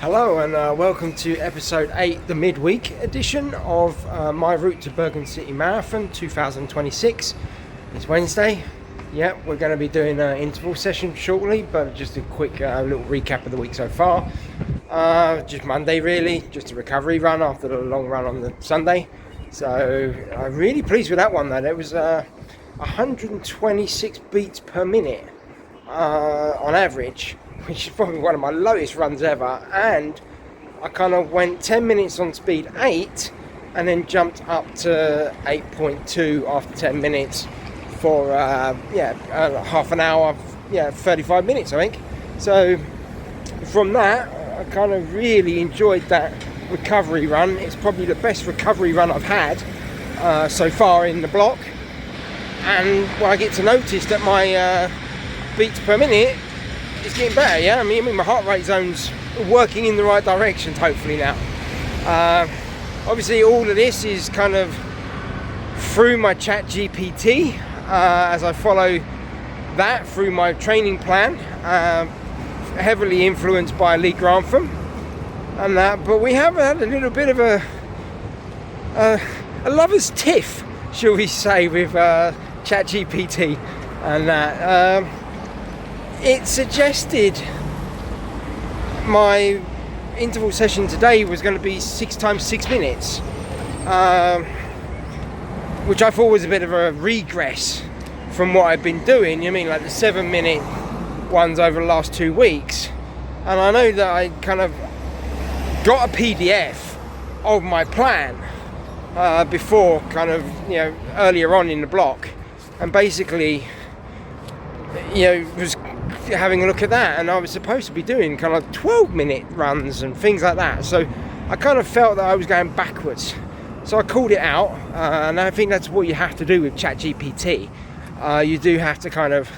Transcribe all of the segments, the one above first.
Hello and welcome to episode 8, the midweek edition of my route to Bergen City Marathon 2026. It's Wednesday. Yeah, we're going to be doing an interval session shortly, but just a quick little recap of the week so far. Just Monday really, just a recovery run after the long run on the Sunday. So I'm really pleased with that one though. There was 126 beats per minute on average, which is probably one of my lowest runs ever, and I kind of went 10 minutes on speed 8 and then jumped up to 8.2 after 10 minutes for half an hour, 35 minutes I think. So from that I kind of really enjoyed that recovery run. It's probably the best recovery run I've had so far in the block, and I get to notice that my beats per minute is getting better. I mean my heart rate zone's working in the right direction hopefully now. Obviously all of this is kind of through my chatgpt as I follow that through my training plan, heavily influenced by Lee Grantham and that. But we have had a little bit of a lover's tiff, shall we say, with chatgpt and that. It suggested my interval session today was going to be 6 times 6 minutes, which I thought was a bit of a regress from what I've been doing. I mean, like the 7-minute ones over the last 2 weeks. And I know that I kind of got a PDF of my plan before, kind of, earlier on in the block, and basically, was having a look at that, and I was supposed to be doing kind of 12-minute runs and things like that. So I kind of felt that I was going backwards. So I called it out, and I think that's what you have to do with ChatGPT. You do have to kind of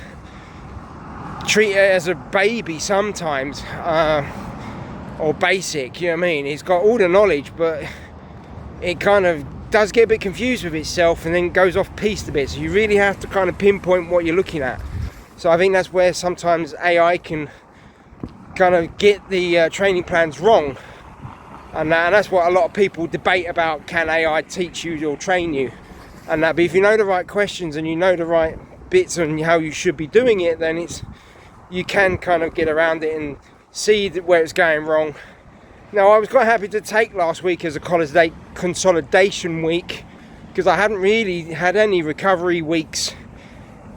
treat it as a baby sometimes, or basic, you know what I mean? It's got all the knowledge, but it kind of does get a bit confused with itself and then goes off piste a bit. So you really have to kind of pinpoint what you're looking at. So I think that's where sometimes AI can kind of get the training plans wrong. And that's what a lot of people debate about. Can AI teach you or train you? And that, but if you know the right questions and you know the right bits and how you should be doing it, then you can kind of get around it and see where it's going wrong. Now, I was quite happy to take last week as a consolidation week, because I hadn't really had any recovery weeks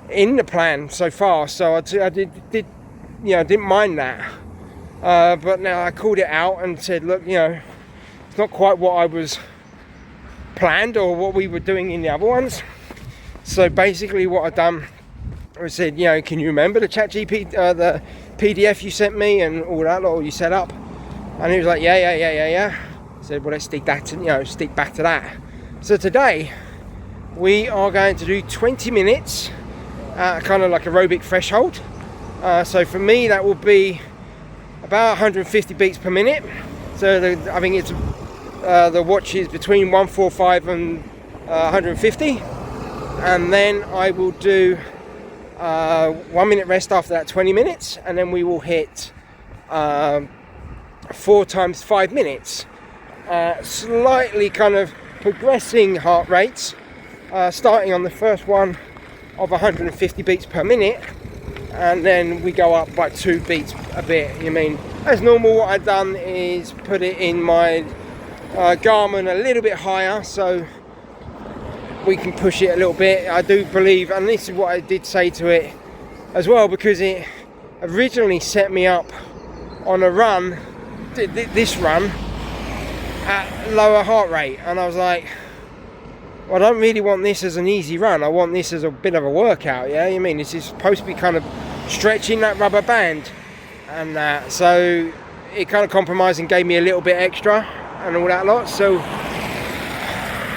in the plan so far, so I didn't mind that. But now I called it out and said, look, it's not quite what I was planned or what we were doing in the other ones. So basically what I've done, I said, can you remember the ChatGPT, the PDF you sent me and all that, or you set up? And he was like, yeah. I said, well, let's stick back to that. So today we are going to do 20 minutes, kind of like aerobic threshold. So for me that will be about 150 beats per minute. So I think it's the watch is between 145 and 150, and then I will do 1 minute rest after that, 20 minutes, and then we will hit 4 times 5 minutes, slightly kind of progressing heart rates, starting on the first one of 150 beats per minute, and then we go up by 2 beats a bit. As normal, what I've done is put it in my Garmin a little bit higher so we can push it a little bit. I do believe, and this is what I did say to it as well, because it originally set me up on a run, this run, at lower heart rate, and I was like, well, I don't really want this as an easy run. I want this as a bit of a workout. This is supposed to be kind of stretching that rubber band and that. So it kind of compromised and gave me a little bit extra and all that lot. So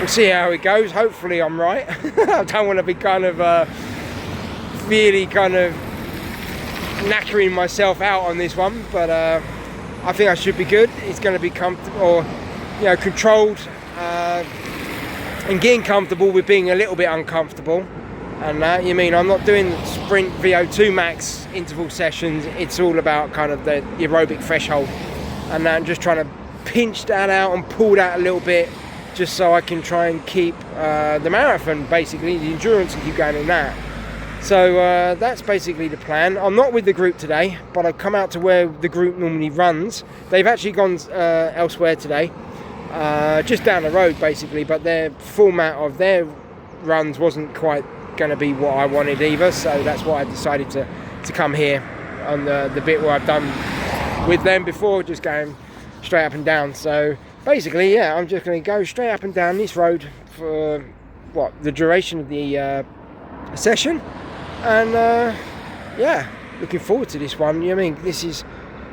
we'll see how it goes. Hopefully I'm right. I don't want to be kind of really kind of knackering myself out on this one, but I think I should be good. It's going to be comfortable, or controlled, and getting comfortable with being a little bit uncomfortable. And that, I'm not doing sprint VO2 max interval sessions. It's all about kind of the aerobic threshold. and I'm just trying to pinch that out and pull that a little bit, just so I can try and keep the marathon, basically the endurance, and keep going in that. So that's basically the plan. I'm not with the group today, but I've come out to where the group normally runs. They've actually gone elsewhere today, just down the road basically, but their format of their runs wasn't quite going to be what I wanted either, so that's why I decided to come here on the bit where I've done with them before, just going straight up and down. So basically, yeah, I'm just going to go straight up and down this road for the duration of the session. And yeah, looking forward to this one. I mean, this is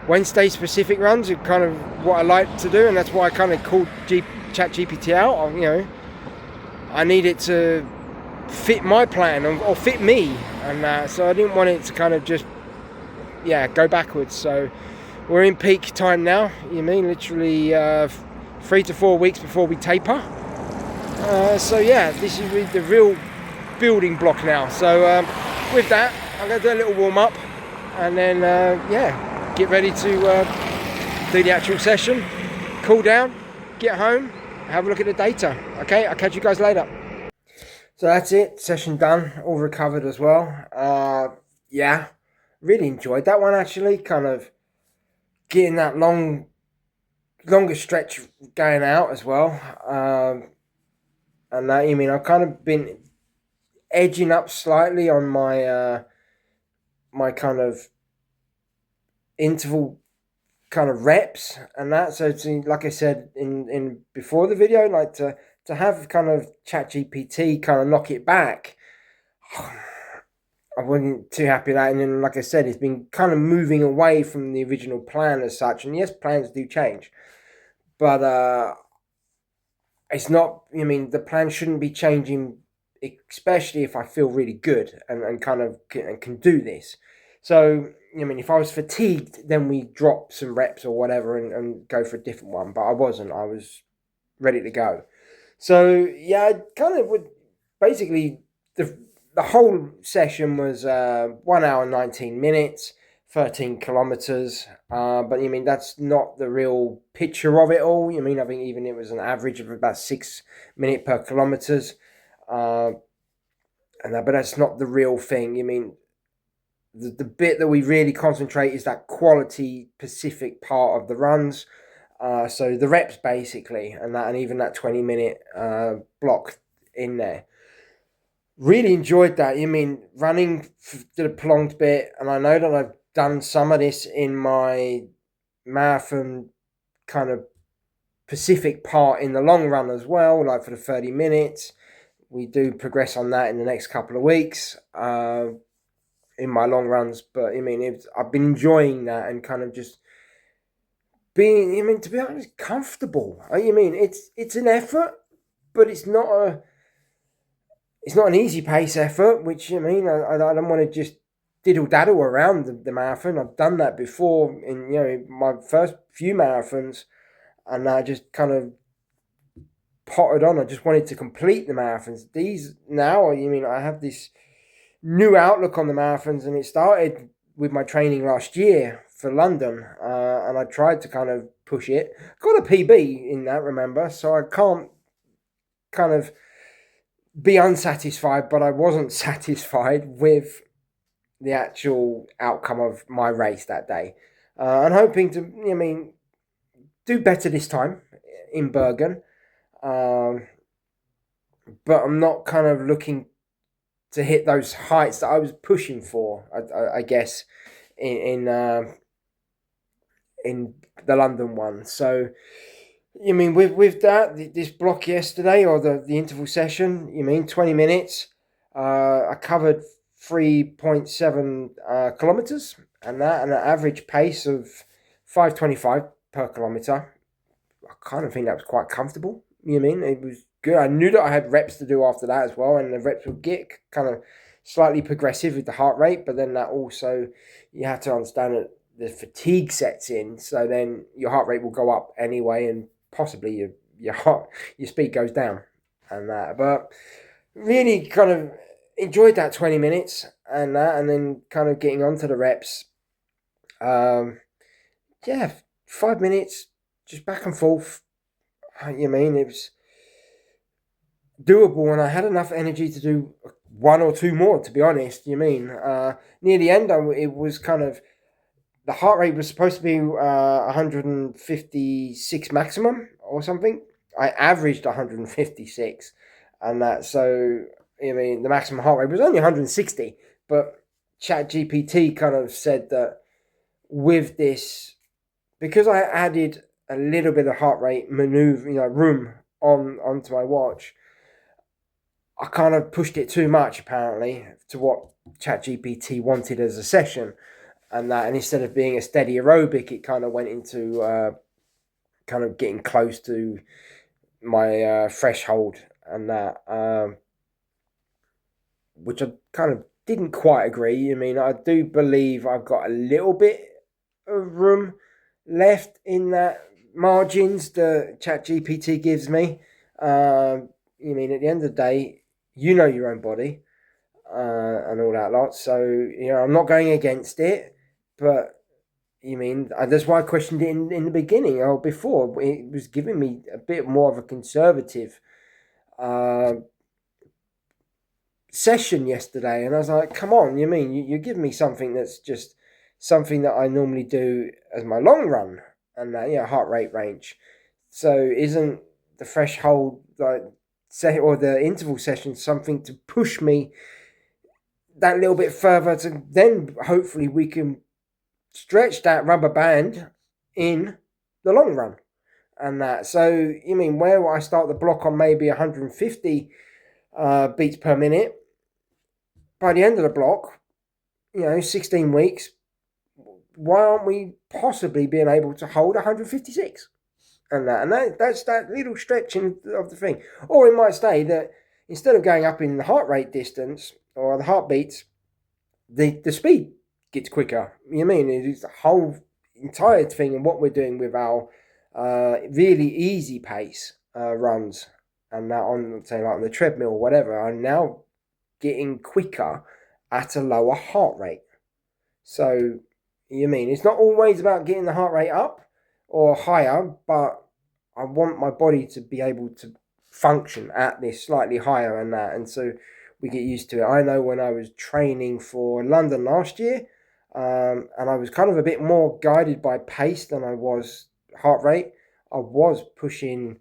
Wednesday specific runs, are kind of what I like to do, and that's why I kind of called chatgpt out. You know, I need it to fit my plan or fit me, and so I didn't want it to kind of just go backwards. So we're in peak time now. You mean literally 3 to 4 weeks before we taper. So yeah, this is the real building block now. So with that, I'm going to do a little warm up, and then get ready to do the actual session, cool down, get home, have a look at the data. Okay, I'll catch you guys later. So that's it, session done, all recovered as well. Yeah, really enjoyed that one actually, kind of getting that longer stretch going out as well. And that, I've kind of been edging up slightly on my my kind of interval kind of reps and that. So it's, like I said in before the video, like to have kind of ChatGPT kind of knock it back, I wasn't too happy with that. And then, like I said, it's been kind of moving away from the original plan as such. And yes, plans do change, but it's not, the plan shouldn't be changing, especially if I feel really good and kind of can do this. So, if I was fatigued, then we drop some reps or whatever and go for a different one. But I wasn't. I was ready to go. So, yeah, I kind of would basically, the whole session was 1 hour 19 minutes, 13 kilometers. But that's not the real picture of it all. I think even it was an average of about 6 minutes per kilometers. But that's not the real thing. The bit that we really concentrate is that quality Pacific part of the runs. So the reps basically, and even that 20-minute block in there. Really enjoyed that. Running the prolonged bit, and I know that I've done some of this in my marathon kind of Pacific part in the long run as well, like for the 30 minutes. We do progress on that in the next couple of weeks in my long runs. But I've been enjoying that and kind of just being, to be honest, comfortable. It's an effort, but it's not an easy pace effort, which I don't want to just diddle daddle around the marathon. I've done that before in my first few marathons, and I just kind of potted on. I just wanted to complete the marathons. These now, I have this new outlook on the marathons, and it started with my training last year for London, and I tried to kind of push it. Got a PB in that, remember, so I can't kind of be unsatisfied, but I wasn't satisfied with the actual outcome of my race that day. I'm hoping to, do better this time in Bergen. But I'm not kind of looking to hit those heights that I was pushing for, I guess, in the London one. So, with that, this block yesterday, or the interval session, 20 minutes, I covered 3.7 kilometers, and an average pace of 5:25 per kilometer. I kind of think that was quite comfortable. It was good. I knew that I had reps to do after that as well, and the reps would get kind of slightly progressive with the heart rate, but then that also, you have to understand that the fatigue sets in, so then your heart rate will go up anyway, and possibly your speed goes down and that. But really kind of enjoyed that 20 minutes and then kind of getting onto the reps. 5 minutes, just back and forth. You mean it was doable, and I had enough energy to do one or two more. To be honest, near the end, it was kind of the heart rate was supposed to be 156 maximum or something. I averaged 156, and that so the maximum heart rate was only 160. But ChatGPT kind of said that with this, because I added a little bit of heart rate maneuver, room onto my watch, I kind of pushed it too much apparently to what ChatGPT wanted as a session, and instead of being a steady aerobic, it kind of went into kind of getting close to my threshold, and that which I kind of didn't quite agree. I do believe I've got a little bit of room left in that margins that ChatGPT gives me. At the end of the day, you know your own body and all that lot. So I'm not going against it, but that's why I questioned it in the beginning or before. It was giving me a bit more of a conservative session yesterday, and I was like, come on, you give me something that's just something that I normally do as my long run and heart rate range. So isn't the threshold or the interval session something to push me that little bit further, to then hopefully we can stretch that rubber band in the long run? And that, so where I start the block on maybe 150 beats per minute, by the end of the block, 16 weeks, why aren't we possibly being able to hold 156? That's that little stretching of the thing. Or it might say that instead of going up in the heart rate distance or the heartbeats, the speed gets quicker. It's the whole entire thing, and what we're doing with our really easy pace runs, and that on, say, like on the treadmill or whatever, are now getting quicker at a lower heart rate. So it's not always about getting the heart rate up or higher, but I want my body to be able to function at this slightly higher, and so we get used to it. I know when I was training for London last year, and I was kind of a bit more guided by pace than I was heart rate. I was pushing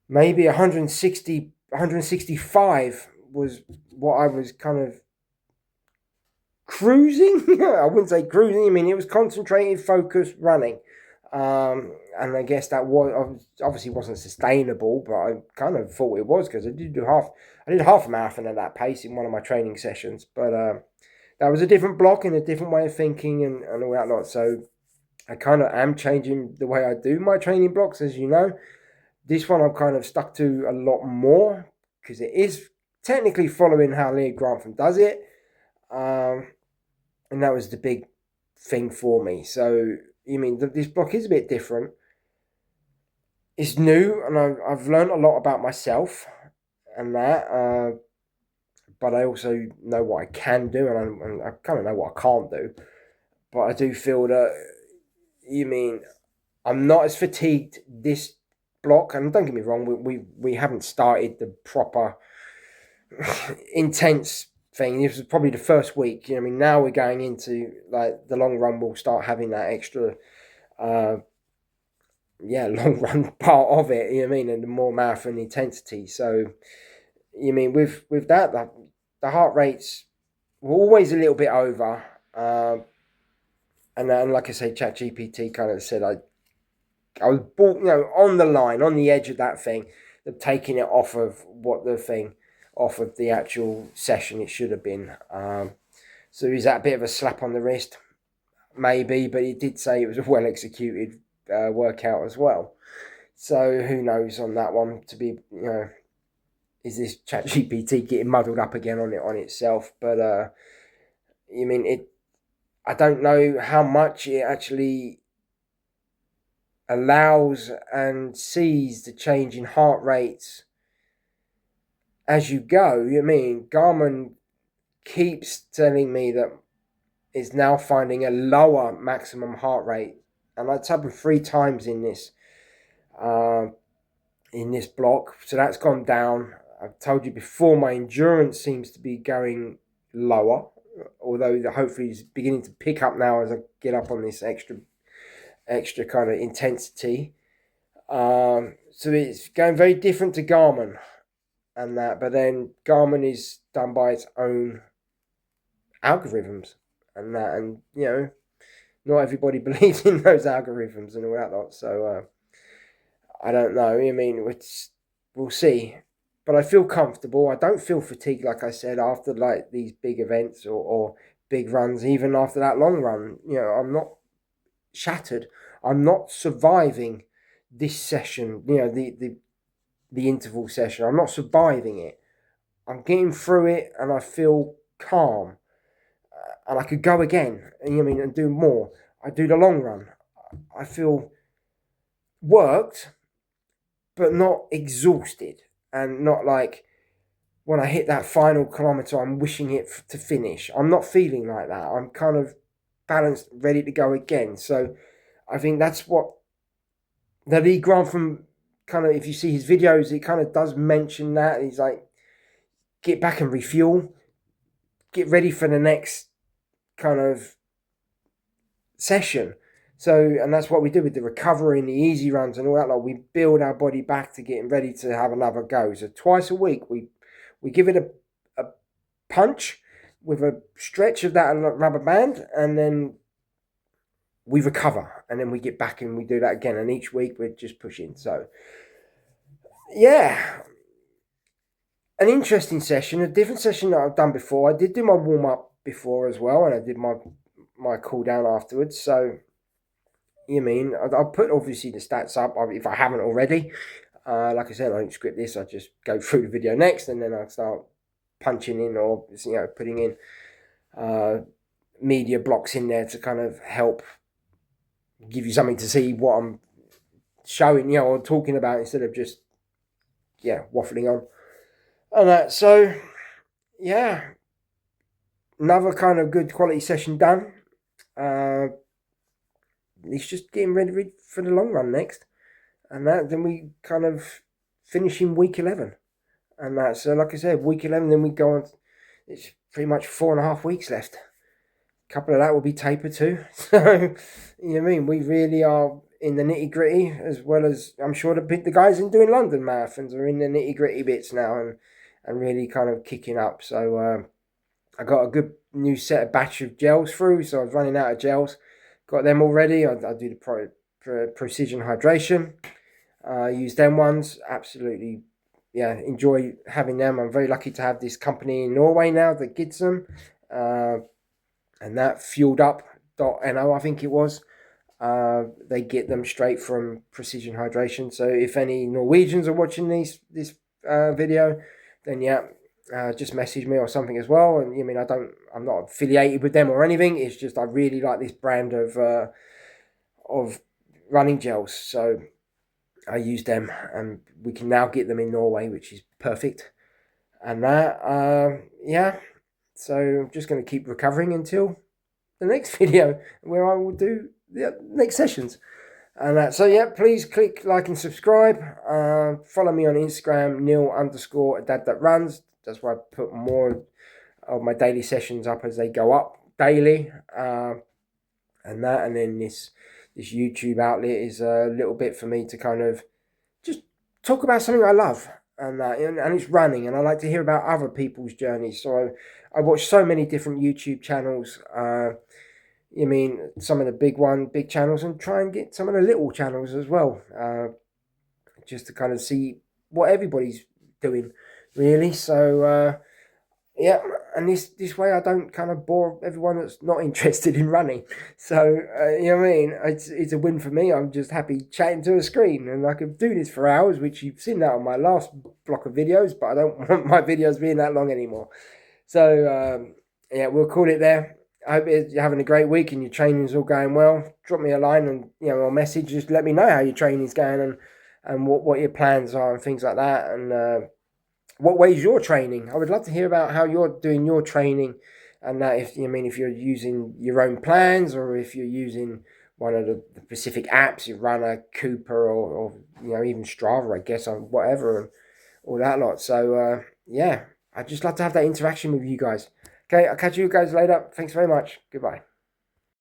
maybe 160, 165 was what I was kind of cruising. I wouldn't say cruising. It was concentrated, focused running. And I guess that was obviously wasn't sustainable, but I kind of thought it was, because I did half a marathon at that pace in one of my training sessions. But that was a different block and a different way of thinking and all that lot. So I kind of am changing the way I do my training blocks, as you know. This one I've kind of stuck to a lot more, because it is technically following how Lee Grantham does it. And that was the big thing for me. So this block is a bit different. It's new, and I've learned a lot about myself and that. But I also know what I can do, and I kind of know what I can't do. But I do feel that I'm not as fatigued this block. And don't get me wrong, we haven't started the proper intense thing. This was probably the first week. Now we're going into like the long run. We'll start having that extra long run part of it, and the more marathon intensity. So with that, the heart rates were always a little bit over, and like I say, ChatGPT kind of said I was bought, on the line, on the edge of that thing, of taking it off of the actual session it should have been. So is that a bit of a slap on the wrist? Maybe, but it did say it was a well executed workout as well. So who knows on that one? To be, is this ChatGPT getting muddled up again on itself? But it. I don't know how much it actually allows and sees the change in heart rates as you go. Garmin keeps telling me that it's now finding a lower maximum heart rate and that's happened 3 times uh, in this block. So that's gone down. I've told you before, my endurance seems to be going lower, although hopefully it's beginning to pick up now as I get up on this extra kind of intensity. So it's going very different to Garmin and that, but then Garmin is done by its own algorithms and that, and not everybody believes in those algorithms and all that lot. So I don't know. I mean, we'll see. But I feel comfortable. I don't feel fatigued, like I said, after like these big events or big runs. Even after that long run, I'm not shattered. I'm not surviving this session. The interval session. I'm not surviving it. I'm getting through it, and I feel calm. And I could go again. And do more. I do the long run. I feel worked, but not exhausted, and not like when I hit that final kilometre, I'm wishing it to finish. I'm not feeling like that. I'm kind of balanced, ready to go again. So I think that's what the Lee Grantham kind of, if you see his videos, it kind of does mention that. He's like, get back and refuel, get ready for the next kind of session. So, and that's what we do with the recovery and the easy runs and all that. Like, we build our body back to getting ready to have another go. So twice a week, we give it a punch with a stretch of that rubber band, and then we recover, and then we get back and we do that again. And each week we're just pushing. So, yeah, an interesting session, a different session that I've done before. I did do my warm up before as well, and I did my cool down afterwards. So, I'll put obviously the stats up if I haven't already. Like I said, I don't script this. I just go through the video next, and then I start punching in or putting in media blocks in there to kind of help give you something to see what I'm showing, or talking about, instead of just waffling on and that. So another kind of good quality session done. It's just getting ready for the long run next, and that then we kind of finish in week 11, and that. So like I said, week 11, then we go on. It's pretty much 4.5 weeks left. A couple of that will be taper too. So we really are in the nitty gritty, as well as I'm sure the guys in doing London marathons are in the nitty gritty bits now, and really kind of kicking up. So I got a good new batch of gels through, so I was running out of gels. Got them already. I do the precision hydration. Use them ones. Absolutely, enjoy having them. I'm very lucky to have this company in Norway now that gets them. And that fueledup.no, I think it was. They get them straight from Precision Hydration. So if any Norwegians are watching this video, then just message me or something as well. And I'm not affiliated with them or anything. It's just I really like this brand of running gels. So I use them, and we can now get them in Norway, which is perfect. And that, so I'm just going to keep recovering until the next video, where I will do the next sessions. And that. So please click like and subscribe. Follow me on Instagram, Neil_dad that runs. That's where I put more of my daily sessions up as they go up daily. And that, and then this YouTube outlet is a little bit for me to kind of just talk about something I love. And it's running, and I like to hear about other people's journeys. So I watch so many different YouTube channels. Some of the big channels, and try and get some of the little channels as well, just to kind of see what everybody's doing, really. So and this way I don't kind of bore everyone that's not interested in running. So it's a win for me. I'm just happy chatting to a screen, and I could do this for hours, which you've seen that on my last block of videos, but I don't want my videos being that long anymore. So we'll call it there. I hope you're having a great week and your training's all going well. Drop me a line and a message. Just let me know how your training's going, and what your plans are and things like that, and what ways you're training. I would love to hear about how you're doing your training, and that if you're using your own plans, or if you're using one of the specific apps, you Runner, Cooper, or even Strava, I guess, on whatever, and all that lot. So yeah, I'd just love to have that interaction with you guys. Okay, I'll catch you guys later. Thanks very much. Goodbye.